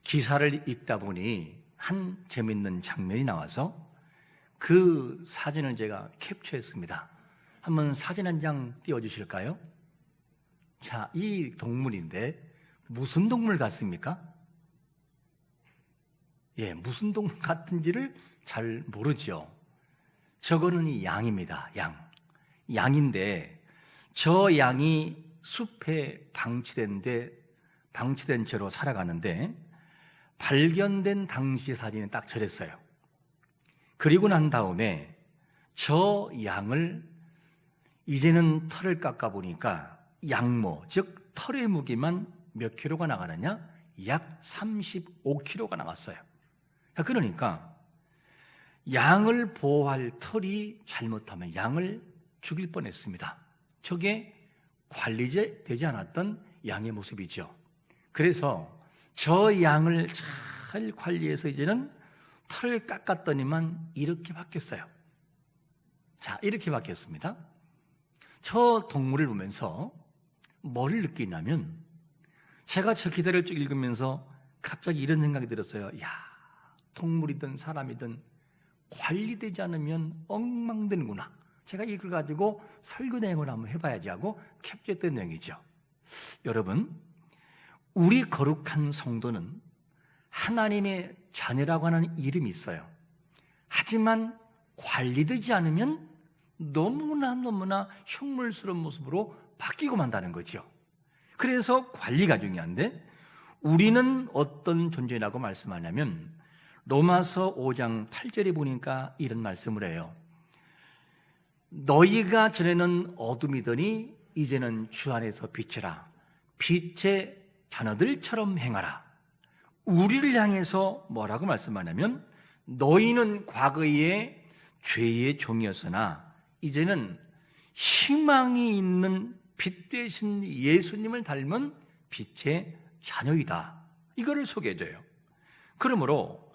기사를 읽다 보니 한 재밌는 장면이 나와서 그 사진을 제가 캡처했습니다. 한번 사진 한 장 띄워주실까요? 자, 이 동물인데 무슨 동물 같습니까? 예, 무슨 동물 같은지를 잘 모르죠. 저거는 이 양입니다. 양인데 저 양이 숲에 방치된 채로 살아가는데 발견된 당시의 사진이 딱 저랬어요. 그리고 난 다음에 저 양을 이제는 털을 깎아 보니까 양모, 즉 털의 무게만 몇 킬로가 나가느냐? 약 35kg가 나갔어요. 그러니까 양을 보호할 털이 잘못하면 양을 죽일 뻔했습니다. 저게 관리되지 않았던 양의 모습이죠. 그래서 저 양을 잘 관리해서 이제는 털을 깎았더니만 이렇게 바뀌었어요. 자, 이렇게 바뀌었습니다. 저 동물을 보면서 뭐를 느끼냐면 제가 저 기사를 쭉 읽으면서 갑자기 이런 생각이 들었어요. 야, 동물이든 사람이든 관리되지 않으면 엉망되는구나. 제가 이걸 가지고 설교 내용을 한번 해봐야지 하고 캡처했던 내용이죠. 여러분, 우리 거룩한 성도는 하나님의 자녀라고 하는 이름이 있어요. 하지만 관리되지 않으면 너무나 흉물스러운 모습으로 바뀌고 만다는 거죠. 그래서 관리가 중요한데 우리는 어떤 존재라고 말씀하냐면 로마서 5장 8절에 보니까 이런 말씀을 해요. 너희가 전에는 어둠이더니 이제는 주 안에서 빛이라. 빛의 자녀들처럼 행하라. 우리를 향해서 뭐라고 말씀하냐면 너희는 과거에 죄의 종이었으나 이제는 희망이 있는 빛 되신 예수님을 닮은 빛의 자녀이다. 이거를 소개해줘요. 그러므로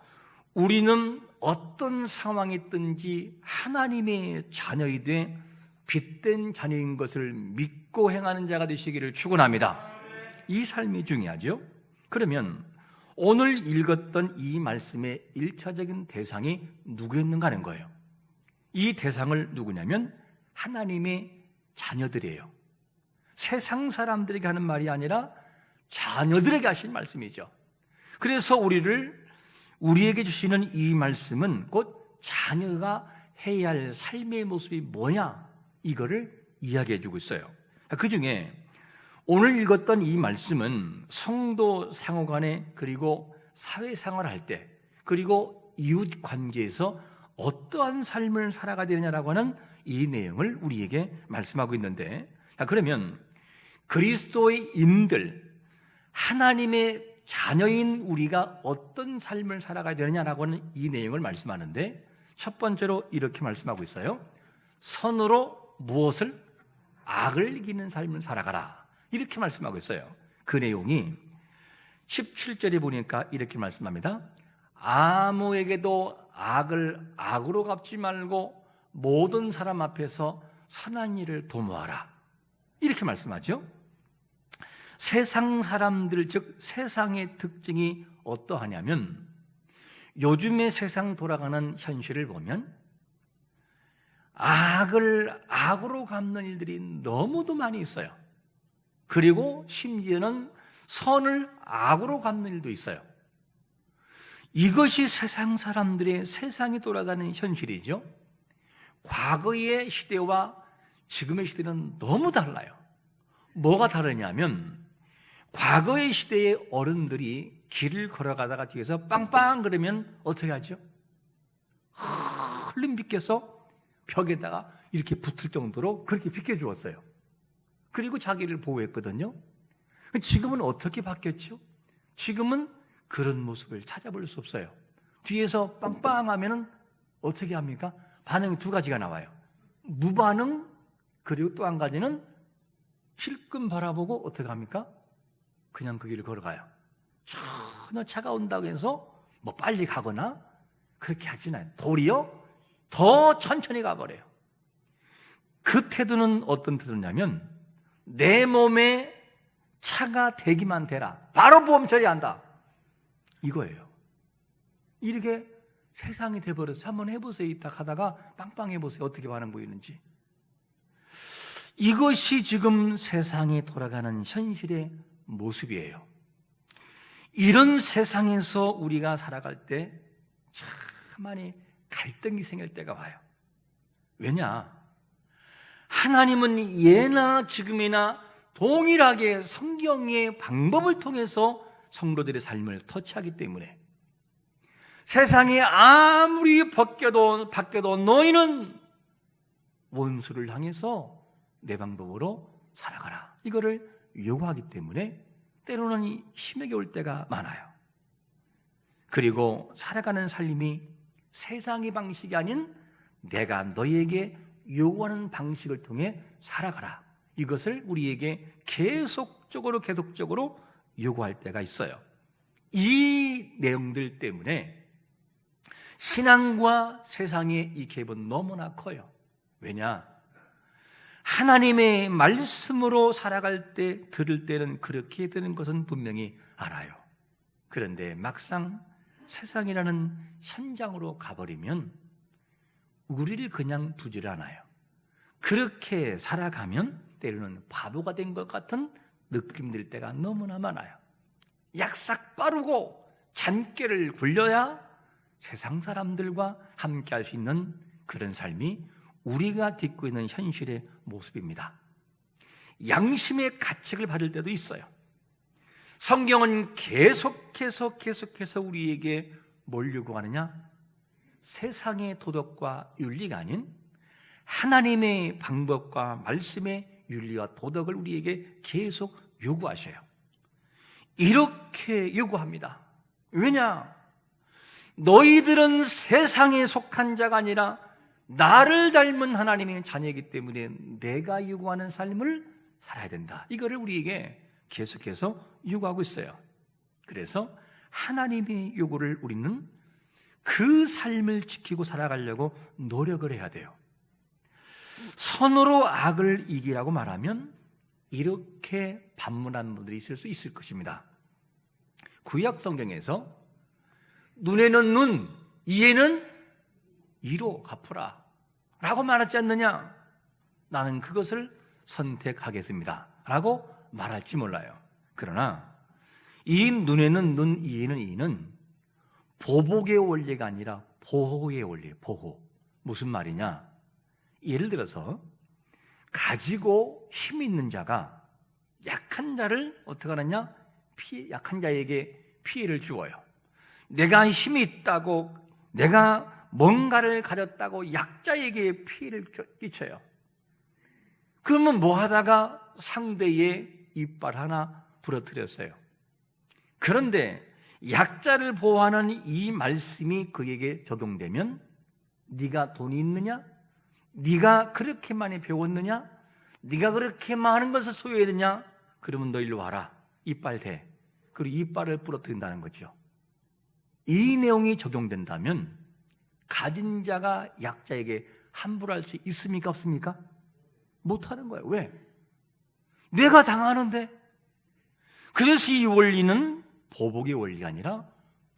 우리는 어떤 상황이 있든지 하나님의 자녀이되 빛된 자녀인 것을 믿고 행하는 자가 되시기를 축원합니다. 이 삶이 중요하죠. 그러면 오늘 읽었던 이 말씀의 1차적인 대상이 누구였는가 하는 거예요. 이 대상을 누구냐면 하나님의 자녀들이에요. 세상 사람들에게 하는 말이 아니라 자녀들에게 하신 말씀이죠. 그래서 우리에게 주시는 이 말씀은 곧 자녀가 해야 할 삶의 모습이 뭐냐, 이거를 이야기해 주고 있어요. 그 중에 오늘 읽었던 이 말씀은 성도 상호간에 그리고 사회생활을 할 때 그리고 이웃 관계에서 어떠한 삶을 살아가야 되느냐라고 하는 이 내용을 우리에게 말씀하고 있는데, 그러면 그리스도의 인들, 하나님의 자녀인 우리가 어떤 삶을 살아가야 되느냐라고 하는 이 내용을 말씀하는데 첫 번째로 이렇게 말씀하고 있어요. 선으로 무엇을? 악을 이기는 삶을 살아가라. 이렇게 말씀하고 있어요. 그 내용이 17절에 보니까 이렇게 말씀합니다. 아무에게도 악을 악으로 갚지 말고 모든 사람 앞에서 선한 일을 도모하라. 이렇게 말씀하죠. 세상 사람들, 즉 세상의 특징이 어떠하냐면 요즘의 세상 돌아가는 현실을 보면 악을 악으로 갚는 일들이 너무도 많이 있어요. 그리고 심지어는 선을 악으로 갚는 일도 있어요. 이것이 세상 사람들의 세상이 돌아가는 현실이죠. 과거의 시대와 지금의 시대는 너무 달라요. 뭐가 다르냐면 과거의 시대의 어른들이 길을 걸어가다가 뒤에서 빵빵 그러면 어떻게 하죠? 흘림 비껴서 벽에다가 이렇게 붙을 정도로 그렇게 비켜주었어요. 그리고 자기를 보호했거든요. 지금은 어떻게 바뀌었죠? 지금은 그런 모습을 찾아볼 수 없어요. 뒤에서 빵빵 하면은 어떻게 합니까? 반응이 두 가지가 나와요. 무반응, 그리고 또 한 가지는 힐끔 바라보고 어떻게 합니까? 그냥 그 길을 걸어가요. 전혀 차가 온다고 해서 뭐 빨리 가거나 그렇게 하진 않아요. 도리어 더 천천히 가버려요. 그 태도는 어떤 태도냐면 내 몸에 차가 대기만 되라. 바로 보험 처리한다. 이거예요. 이렇게 세상이 돼버려서 한번 해보세요. 이따 가다가 빵빵 해보세요. 어떻게 반응 보이는지. 이것이 지금 세상이 돌아가는 현실의 모습이에요. 이런 세상에서 우리가 살아갈 때 참 많이 갈등이 생길 때가 와요. 왜냐? 하나님은 예나 지금이나 동일하게 성경의 방법을 통해서 성도들의 삶을 터치하기 때문에 세상에 아무리 바뀌어도 너희는 원수를 향해서 내 방법으로 살아가라, 이거를 요구하기 때문에 때로는 힘에게 올 때가 많아요. 그리고 살아가는 삶이 세상의 방식이 아닌 내가 너희에게 요구하는 방식을 통해 살아가라, 이것을 우리에게 계속적으로 요구할 때가 있어요. 이 내용들 때문에 신앙과 세상의 이 갭은 너무나 커요. 왜냐? 하나님의 말씀으로 살아갈 때, 들을 때는 그렇게 되는 것은 분명히 알아요. 그런데 막상 세상이라는 현장으로 가버리면 우리를 그냥 두질 않아요. 그렇게 살아가면 때로는 바보가 된 것 같은 느낌 들 때가 너무나 많아요. 약삭 빠르고 잔꾀를 굴려야 세상 사람들과 함께 할 수 있는 그런 삶이 우리가 딛고 있는 현실의 모습입니다. 양심의 가책을 받을 때도 있어요. 성경은 계속해서 우리에게 뭘 요구하느냐? 세상의 도덕과 윤리가 아닌 하나님의 방법과 말씀의 윤리와 도덕을 우리에게 계속 요구하셔요. 이렇게 요구합니다. 왜냐? 너희들은 세상에 속한 자가 아니라 나를 닮은 하나님의 자녀이기 때문에 내가 요구하는 삶을 살아야 된다, 이거를 우리에게 계속해서 요구하고 있어요. 그래서 하나님의 요구를 우리는 그 삶을 지키고 살아가려고 노력을 해야 돼요. 선으로 악을 이기라고 말하면 이렇게 반문하는 분들이 있을 수 있을 것입니다. 구약 성경에서 눈에는 눈, 이에는 이로 갚으라 라고 말하지 않느냐? 나는 그것을 선택하겠습니다 라고 말할지 몰라요. 그러나 이 눈에는 눈, 이에는 이는 보복의 원리가 아니라 보호의 원리예요. 보호. 무슨 말이냐? 예를 들어서 가지고 힘 있는 자가 약한 자를 어떻게 하느냐? 약한 자에게 피해를 주어요. 내가 힘이 있다고, 내가 뭔가를 가졌다고 약자에게 피해를 끼쳐요. 그러면 뭐 하다가 상대의 이빨 하나 부러뜨렸어요. 그런데 약자를 보호하는 이 말씀이 그에게 적용되면 네가 돈이 있느냐? 네가 그렇게 많이 배웠느냐? 네가 그렇게 많은 것을 소유했느냐? 그러면 너 일로 와라. 이빨 대. 그리고 이빨을 부러뜨린다는 거죠. 이 내용이 적용된다면 가진 자가 약자에게 함부로 할 수 있습니까? 없습니까? 못하는 거예요. 왜? 내가 당하는데. 그래서 이 원리는 보복의 원리가 아니라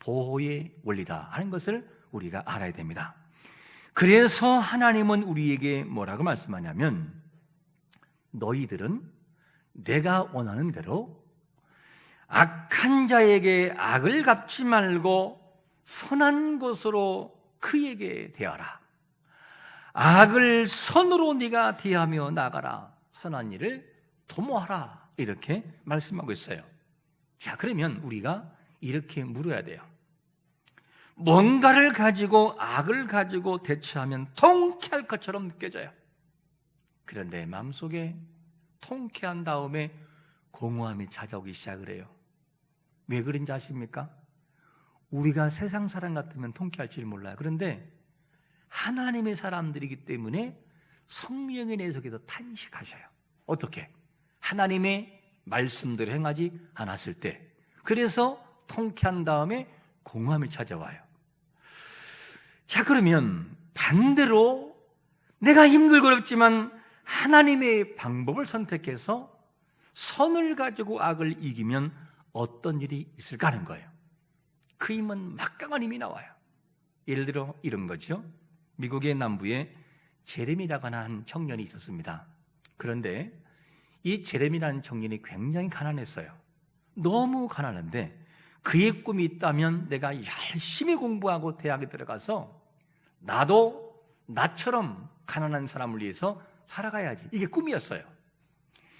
보호의 원리다 하는 것을 우리가 알아야 됩니다. 그래서 하나님은 우리에게 뭐라고 말씀하냐면 너희들은 내가 원하는 대로 악한 자에게 악을 갚지 말고 선한 것으로 그에게 대하라. 악을 선으로 네가 대하며 나가라. 선한 일을 도모하라. 이렇게 말씀하고 있어요. 자, 그러면 우리가 이렇게 물어야 돼요. 뭔가를 가지고 악을 가지고 대처하면 통쾌할 것처럼 느껴져요. 그런데 마음속에 통쾌한 다음에 공허함이 찾아오기 시작을 해요. 왜 그런지 아십니까? 우리가 세상 사람 같으면 통쾌할지 몰라요. 그런데 하나님의 사람들이기 때문에 성령의 내 속에서 탄식하셔요. 어떻게? 하나님의 말씀대로 행하지 않았을 때. 그래서 통쾌한 다음에 공허함이 찾아와요. 자, 그러면 반대로 내가 힘들고 어렵지만 하나님의 방법을 선택해서 선을 가지고 악을 이기면 어떤 일이 있을까 하는 거예요. 그 힘은 막강한 힘이 나와요. 예를 들어 이런 거죠. 미국의 남부에 제레미라고 하는 청년이 있었습니다. 그런데 이 제레미라는 청년이 굉장히 가난했어요. 너무 가난한데 그의 꿈이 있다면 내가 열심히 공부하고 대학에 들어가서 나도 나처럼 가난한 사람을 위해서 살아가야지. 이게 꿈이었어요.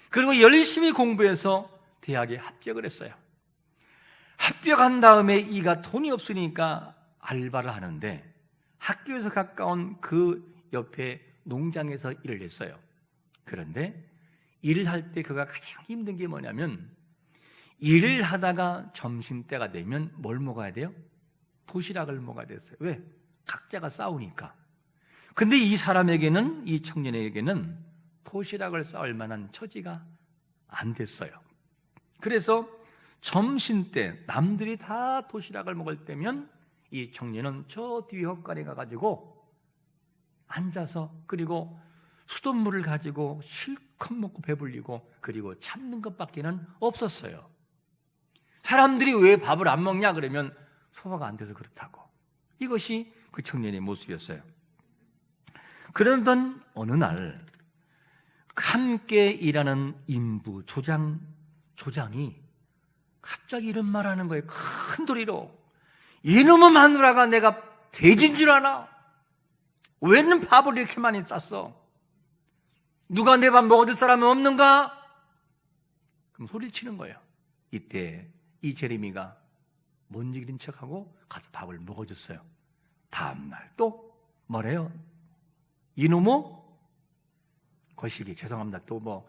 그리고 열심히 공부해서 대학에 합격을 했어요. 합격한 다음에 이가 돈이 없으니까 알바를 하는데 학교에서 가까운 그 옆에 농장에서 일을 했어요. 그런데 일을 할 때 그가 가장 힘든 게 뭐냐면 일을 하다가 점심때가 되면 뭘 먹어야 돼요? 도시락을 먹어야 됐어요. 왜? 각자가 싸우니까. 근데 이 사람에게는, 이 청년에게는 도시락을 싸울 만한 처지가 안 됐어요. 그래서 점심때 남들이 다 도시락을 먹을 때면 이 청년은 저 뒤에 헛간에 가가지고 앉아서 그리고 수돗물을 가지고 실컷 먹고 배불리고 그리고 참는 것밖에는 없었어요. 사람들이 왜 밥을 안 먹냐 그러면 소화가 안 돼서 그렇다고. 이것이 그 청년의 모습이었어요. 그러던 어느 날 함께 일하는 인부 조장이 갑자기 이런 말하는 거예요. 큰 소리로. 이놈의 마누라가 내가 돼지인 줄 아나? 왜는 밥을 이렇게 많이 쌌어? 누가 내 밥 먹어줄 사람이 없는가? 그럼 소리를 치는 거예요. 이때 이 제레미가 못 이기는 척하고 가서 밥을 먹어줬어요. 다음날 또 뭐래요? 이놈의 거시기, 죄송합니다. 또 뭐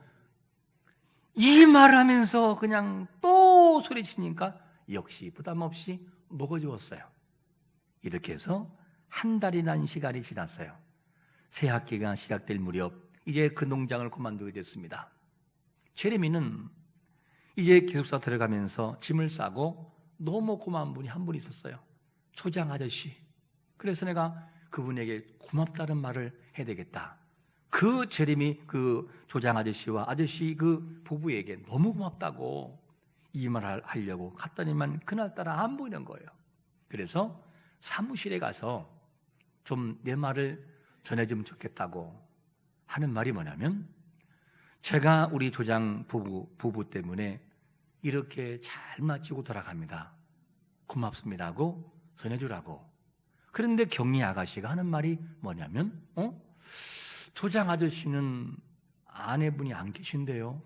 이 말을 하면서 그냥 또 소리치니까 역시 부담 없이 먹어주었어요. 이렇게 해서 한 달이라는 시간이 지났어요. 새 학기가 시작될 무렵 이제 그 농장을 그만두게 됐습니다. 제레미는 이제 기숙사 들어가면서 짐을 싸고 너무 고마운 분이 한 분 있었어요. 초장 아저씨. 그래서 내가 그분에게 고맙다는 말을 해야 되겠다. 그 제레미 그 조장 아저씨와 아저씨 그 부부에게 너무 고맙다고 이 말을 하려고 갔더니만 그날따라 안 보이는 거예요. 그래서 사무실에 가서 좀 내 말을 전해주면 좋겠다고 하는 말이 뭐냐면 제가 우리 조장 부부 때문에 이렇게 잘 마치고 돌아갑니다. 고맙습니다 하고 전해주라고. 그런데 경리 아가씨가 하는 말이 뭐냐면 조장 아저씨는 아내분이 안 계신데요.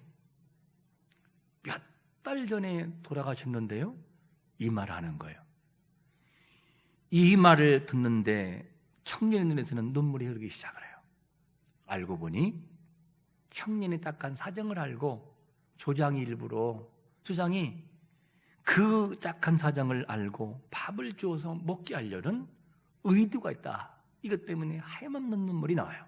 몇 달 전에 돌아가셨는데요. 이 말을 하는 거예요. 이 말을 듣는데 청년의 눈에서는 눈물이 흐르기 시작을 해요. 알고 보니 청년이 딱한 사정을 알고 조장이 일부러 조장이 그 딱한 사정을 알고 밥을 주어서 먹게 하려는 의도가 있다. 이것 때문에 하염없는 눈물이 나와요.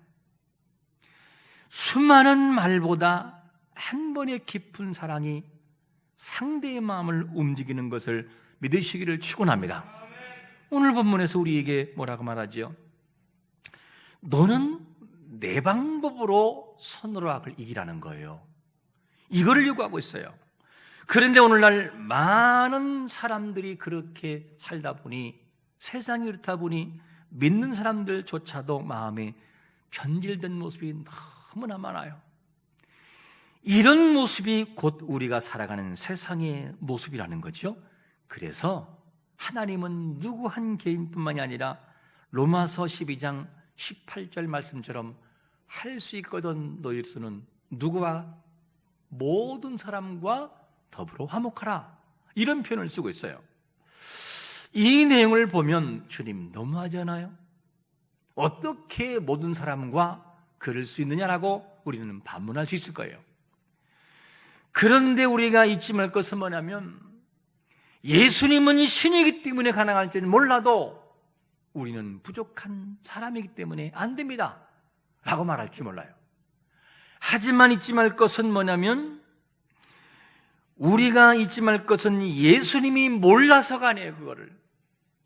수많은 말보다 한 번의 깊은 사랑이 상대의 마음을 움직이는 것을 믿으시기를 축원합니다. 오늘 본문에서 우리에게 뭐라고 말하지요? 너는 내 방법으로 선으로 악을 이기라는 거예요. 이거를 요구하고 있어요. 그런데 오늘날 많은 사람들이 그렇게 살다 보니 세상이 그렇다 보니 믿는 사람들조차도 마음에 변질된 모습이 너무나 많아요. 이런 모습이 곧 우리가 살아가는 세상의 모습이라는 거죠. 그래서 하나님은 누구 한 개인뿐만이 아니라 로마서 12장 18절 말씀처럼 할 수 있거든 너희 수는 누구와 모든 사람과 더불어 화목하라 이런 표현을 쓰고 있어요. 이 내용을 보면 주님 너무하지 않아요? 어떻게 모든 사람과 그럴 수 있느냐라고 우리는 반문할 수 있을 거예요. 그런데 우리가 잊지 말 것은 뭐냐면 예수님은 신이기 때문에 가능할지는 몰라도 우리는 부족한 사람이기 때문에 안 됩니다 라고 말할지 몰라요. 하지만 잊지 말 것은 뭐냐면 우리가 잊지 말 것은 예수님이 몰라서가 아니에요. 그거를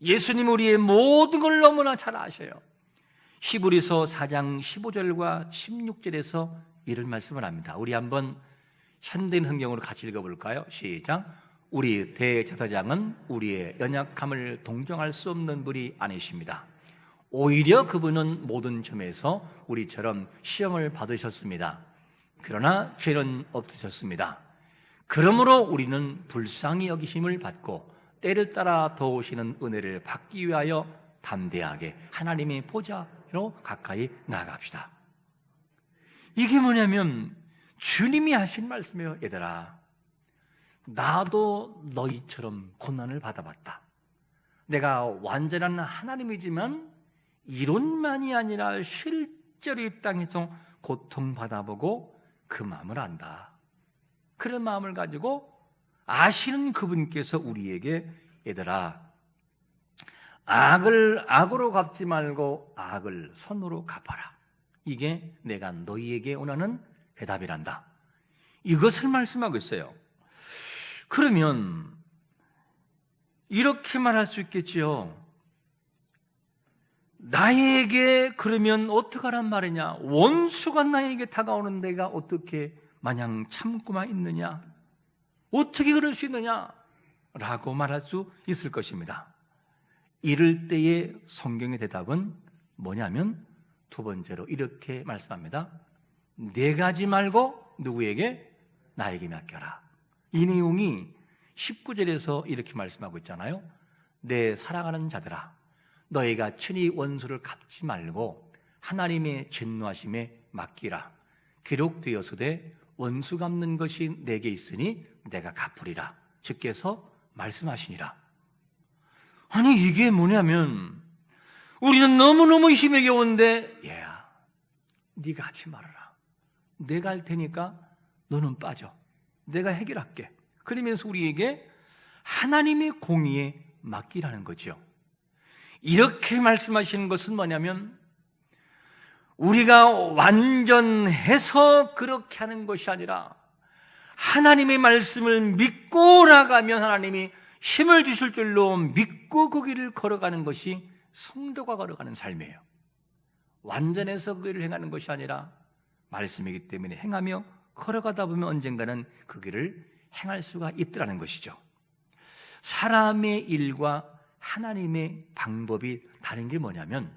예수님 우리의 모든 걸 너무나 잘 아셔요. 히브리서 4장 15절과 16절에서 이런 말씀을 합니다. 우리 한번 현대인 성경으로 같이 읽어볼까요? 시작. 우리 대제사장은 우리의 연약함을 동정할 수 없는 분이 아니십니다. 오히려 그분은 모든 점에서 우리처럼 시험을 받으셨습니다. 그러나 죄는 없으셨습니다. 그러므로 우리는 불쌍히 여기심을 받고 때를 따라 도우시는 은혜를 받기 위하여 담대하게 하나님의 보좌로 가까이 나아갑시다. 이게 뭐냐면 주님이 하신 말씀이에요. 얘들아, 나도 너희처럼 고난을 받아봤다. 내가 완전한 하나님이지만 이론만이 아니라 실제로 이 땅에서 고통받아보고 그 마음을 안다. 그런 마음을 가지고 아시는 그분께서 우리에게 얘들아, 악을 악으로 갚지 말고 악을 선으로 갚아라. 이게 내가 너희에게 원하는 대답이란다. 이것을 말씀하고 있어요. 그러면 이렇게 말할 수 있겠지요. 나에게 그러면 어떡하란 말이냐? 원수가 나에게 다가오는 내가 어떻게 마냥 참고만 있느냐? 어떻게 그럴 수 있느냐? 라고 말할 수 있을 것입니다. 이럴 때의 성경의 대답은 뭐냐면 두 번째로 이렇게 말씀합니다. 내가 하지 말고 누구에게? 나에게 맡겨라. 이 내용이 19절에서 이렇게 말씀하고 있잖아요. 내 사랑하는 자들아, 너희가 친히 원수를 갚지 말고 하나님의 진노하심에 맡기라. 기록되었으되 원수 갚는 것이 내게 있으니 내가 갚으리라. 주께서 말씀하시니라. 아니 이게 뭐냐면 우리는 너무너무 힘에 겨운데 얘야, 네가 하지 말아라. 내가 할 테니까 너는 빠져. 내가 해결할게. 그러면서 우리에게 하나님의 공의에 맡기라는 거죠. 이렇게 말씀하시는 것은 뭐냐면 우리가 완전해서 그렇게 하는 것이 아니라 하나님의 말씀을 믿고 나가면 하나님이 힘을 주실 줄로 믿고 그 길을 걸어가는 것이 성도가 걸어가는 삶이에요. 완전해서 그 길을 행하는 것이 아니라 말씀이기 때문에 행하며 걸어가다 보면 언젠가는 그 길을 행할 수가 있더라는 것이죠. 사람의 일과 하나님의 방법이 다른 게 뭐냐면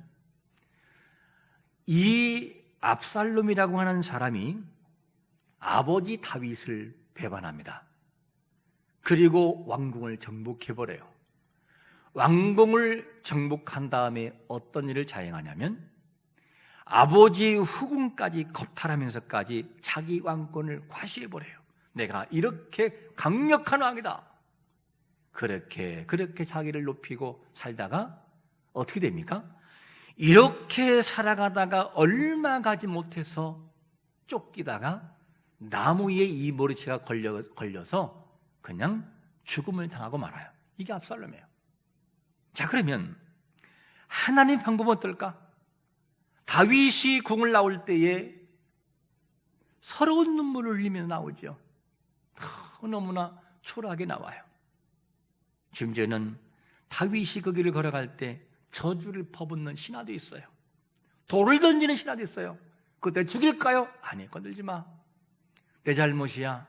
이 압살롬이라고 하는 사람이 아버지 다윗을 배반합니다. 그리고 왕궁을 정복해버려요. 왕궁을 정복한 다음에 어떤 일을 자행하냐면 아버지 후궁까지 겁탈하면서까지 자기 왕권을 과시해버려요. 내가 이렇게 강력한 왕이다. 그렇게 자기를 높이고 살다가 어떻게 됩니까? 이렇게 살아가다가 얼마 가지 못해서 쫓기다가 나무 위에 이 머리채가 걸려서 그냥 죽음을 당하고 말아요. 이게 압살롬이에요. 자, 그러면 하나님 방법은 어떨까? 다윗이 궁을 나올 때에 서러운 눈물을 흘리며 나오죠. 너무나 초라하게 나와요. 심지어는 다윗이 그 길을 걸어갈 때 저주를 퍼붓는 신하도 있어요. 돌을 던지는 신하도 있어요. 그때 죽일까요? 아니, 건들지 마. 내 잘못이야.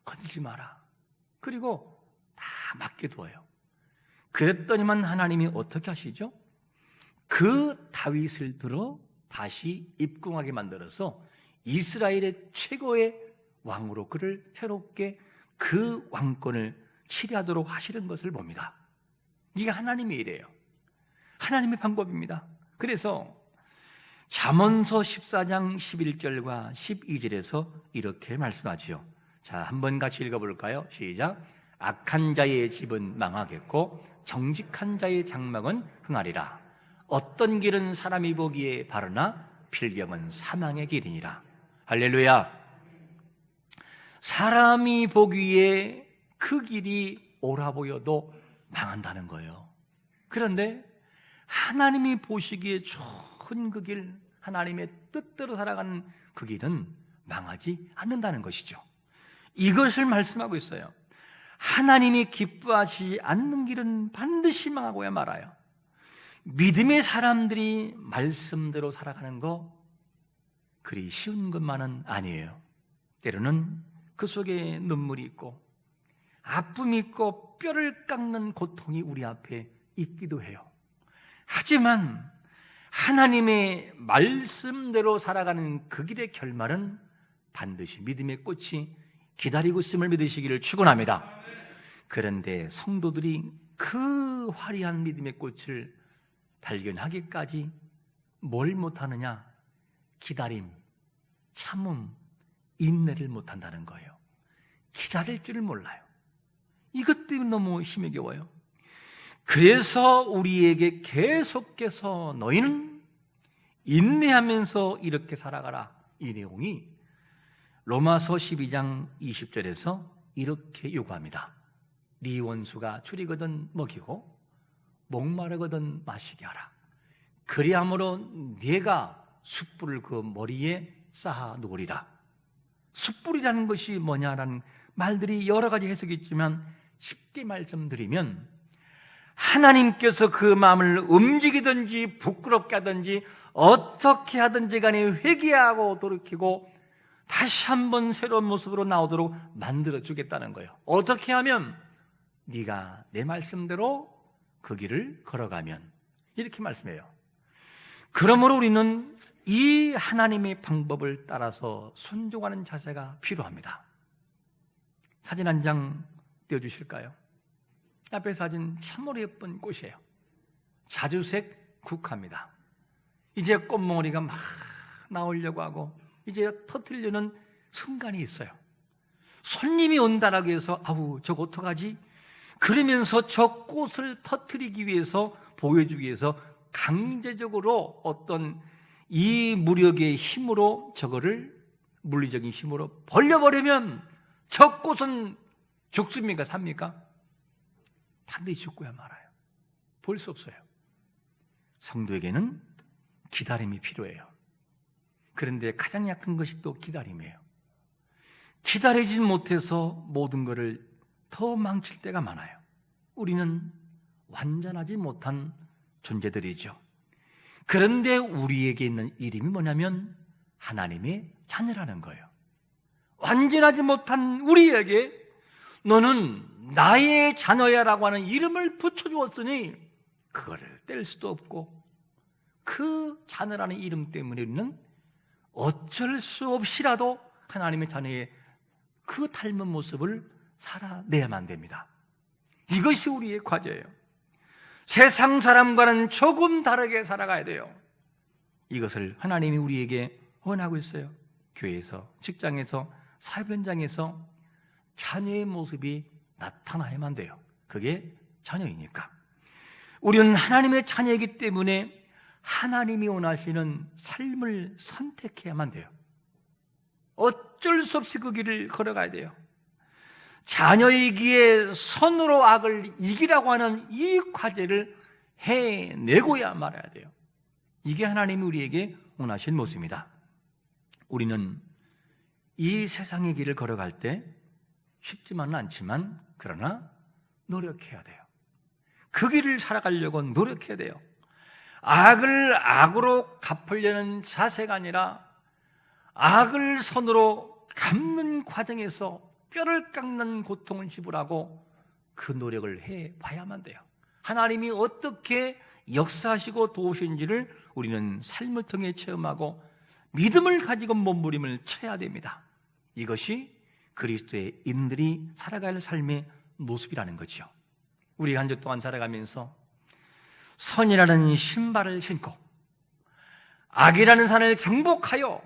건들지 마라. 그리고 다 맡겨둬요. 그랬더니만 하나님이 어떻게 하시죠? 그 다윗을 들어 다시 입궁하게 만들어서 이스라엘의 최고의 왕으로 그를 새롭게 그 왕권을 치리하도록 하시는 것을 봅니다. 이게 하나님의 일이에요. 하나님의 방법입니다. 그래서 잠언서 14장 11절과 12절에서 이렇게 말씀하지요. 자, 한번 같이 읽어볼까요? 시작. 악한 자의 집은 망하겠고 정직한 자의 장막은 흥하리라. 어떤 길은 사람이 보기에 바르나 필경은 사망의 길이니라. 할렐루야. 사람이 보기에 그 길이 옳아 보여도 망한다는 거예요. 그런데 하나님이 보시기에 좋은 그 길, 하나님의 뜻대로 살아가는 그 길은 망하지 않는다는 것이죠. 이것을 말씀하고 있어요. 하나님이 기뻐하시지 않는 길은 반드시 망하고야 말아요. 믿음의 사람들이 말씀대로 살아가는 거 그리 쉬운 것만은 아니에요. 때로는 그 속에 눈물이 있고 아픔이 있고 뼈를 깎는 고통이 우리 앞에 있기도 해요. 하지만 하나님의 말씀대로 살아가는 그 길의 결말은 반드시 믿음의 꽃이 기다리고 있음을 믿으시기를 축원합니다. 그런데 성도들이 그 화려한 믿음의 꽃을 발견하기까지 뭘 못하느냐? 기다림, 참음, 인내를 못한다는 거예요. 기다릴 줄을 몰라요. 이것 때문에 너무 힘이 겨워요. 그래서 우리에게 계속해서 너희는 인내하면서 이렇게 살아가라, 이 내용이 로마서 12장 20절에서 이렇게 요구합니다. 네 원수가 줄이거든 먹이고 목마르거든 마시게 하라. 그리함으로 네가 숯불을 그 머리에 쌓아 놓으리라. 숯불이라는 것이 뭐냐라는 말들이 여러 가지 해석이 있지만 쉽게 말씀드리면 하나님께서 그 마음을 움직이든지 부끄럽게 하든지 어떻게 하든지 간에 회개하고 돌이키고 다시 한번 새로운 모습으로 나오도록 만들어 주겠다는 거예요. 어떻게 하면? 네가 내 말씀대로 그 길을 걸어가면, 이렇게 말씀해요. 그러므로 우리는 이 하나님의 방법을 따라서 순종하는 자세가 필요합니다. 사진 한 장 띄워주실까요? 앞에 사진 참으로 예쁜 꽃이에요. 자주색 국화입니다. 이제 꽃몽오리가 막 나오려고 하고 이제 터뜨리려는 순간이 있어요. 손님이 온다라고 해서 아우 저거 어떡하지? 그러면서 저 꽃을 터뜨리기 위해서, 보여주기 위해서 강제적으로 어떤 이 무력의 힘으로 저거를 물리적인 힘으로 벌려버리면 저 꽃은 죽습니까? 삽니까? 반드시 죽고야 말아요. 볼 수 없어요. 성도에게는 기다림이 필요해요. 그런데 가장 약한 것이 또 기다림이에요. 기다리지 못해서 모든 것을 더 망칠 때가 많아요. 우리는 완전하지 못한 존재들이죠. 그런데 우리에게 있는 이름이 뭐냐면 하나님의 자녀라는 거예요. 완전하지 못한 우리에게 너는 나의 자녀야라고 하는 이름을 붙여주었으니 그거를 뗄 수도 없고, 그 자녀라는 이름 때문에 우리는 어쩔 수 없이라도 하나님의 자녀의 그 닮은 모습을 살아내야만 됩니다. 이것이 우리의 과제예요. 세상 사람과는 조금 다르게 살아가야 돼요. 이것을 하나님이 우리에게 원하고 있어요. 교회에서, 직장에서, 사업 현장에서 자녀의 모습이 나타나야만 돼요. 그게 자녀이니까. 우리는 하나님의 자녀이기 때문에 하나님이 원하시는 삶을 선택해야만 돼요. 어쩔 수 없이 그 길을 걸어가야 돼요. 자녀이기에 선으로 악을 이기라고 하는 이 과제를 해내고야 말아야 돼요. 이게 하나님이 우리에게 원하신 모습입니다. 우리는 이 세상의 길을 걸어갈 때 쉽지만은 않지만 그러나 노력해야 돼요. 그 길을 살아가려고 노력해야 돼요. 악을 악으로 갚으려는 자세가 아니라 악을 선으로 갚는 과정에서 뼈를 깎는 고통을 지불하고 그 노력을 해봐야만 돼요. 하나님이 어떻게 역사하시고 도우신지를 우리는 삶을 통해 체험하고 믿음을 가지고 몸부림을 쳐야 됩니다. 이것이 그리스도의 인들이 살아갈 삶의 모습이라는 거죠. 우리가 한 주 동안 살아가면서 선이라는 신발을 신고 악이라는 산을 정복하여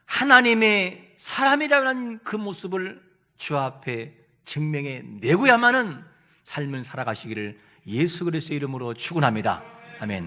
하나님의 사람이라는 그 모습을 주 앞에 증명해 내고야만은 삶을 살아가시기를 예수 그리스도의 이름으로 축원합니다. 아멘.